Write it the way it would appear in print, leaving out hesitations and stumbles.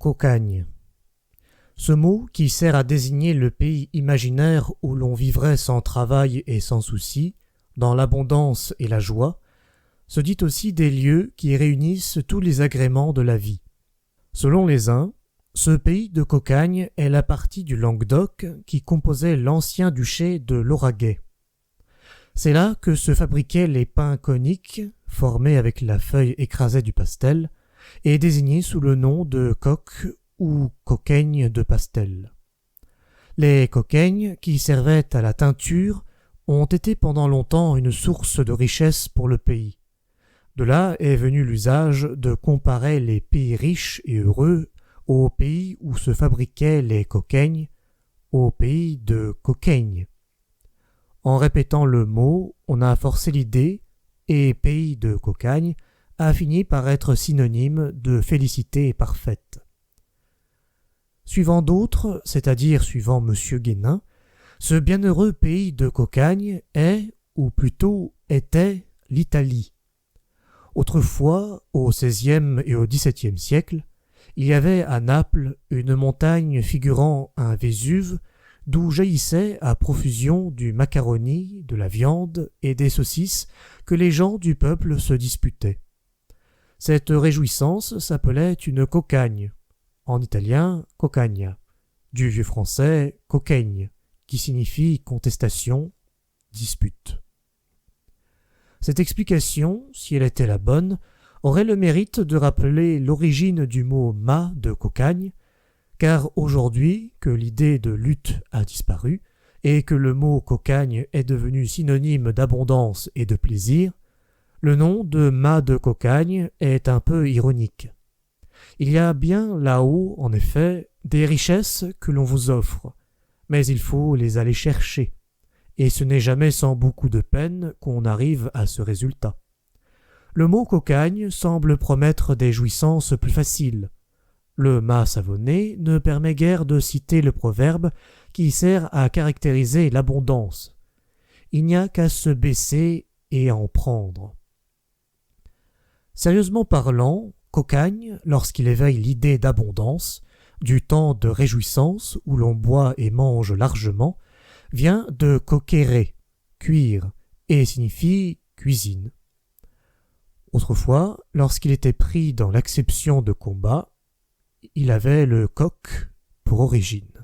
Cocagne. Ce mot, qui sert à désigner le pays imaginaire où l'on vivrait sans travail et sans souci, dans l'abondance et la joie, se dit aussi des lieux qui réunissent tous les agréments de la vie. Selon les uns, ce pays de Cocagne est la partie du Languedoc qui composait l'ancien duché de Lauragais. C'est là que se fabriquaient les pains coniques, formés avec la feuille écrasée du pastel, et désignés sous le nom de coque ou coquaigne de pastel. Les coquaignes, qui servaient à la teinture, ont été pendant longtemps une source de richesse pour le pays. De là est venu l'usage de comparer les pays riches et heureux au pays où se fabriquaient les coquaignes, au pays de Cocagne. En répétant le mot, on a forcé l'idée, et pays de Cocagne a fini par être synonyme de félicité parfaite. Suivant d'autres, c'est-à-dire suivant M. Guénin, ce bienheureux pays de Cocagne est, ou plutôt était, l'Italie. Autrefois, au XVIe et au XVIIe siècle, il y avait à Naples une montagne figurant un Vésuve d'où jaillissait à profusion du macaroni, de la viande et des saucisses que les gens du peuple se disputaient. Cette réjouissance s'appelait une cocagne, en italien cocagna, du vieux français coquaigne, qui signifie contestation, dispute. Cette explication, si elle était la bonne, aurait le mérite de rappeler l'origine du mot « mât » de Cocagne, car aujourd'hui que l'idée de lutte a disparu et que le mot Cocagne est devenu synonyme d'abondance et de plaisir, le nom de mât de Cocagne est un peu ironique. Il y a bien là-haut, en effet, des richesses que l'on vous offre, mais il faut les aller chercher, et ce n'est jamais sans beaucoup de peine qu'on arrive à ce résultat. Le mot cocagne semble promettre des jouissances plus faciles. Le mât savonné ne permet guère de citer le proverbe qui sert à caractériser l'abondance. Il n'y a qu'à se baisser et à en prendre. Sérieusement parlant, Cocagne, lorsqu'il éveille l'idée d'abondance, du temps de réjouissance où l'on boit et mange largement, vient de coquere, cuire, et signifie cuisine. Autrefois, lorsqu'il était pris dans l'acception de combat, il avait le coq pour origine.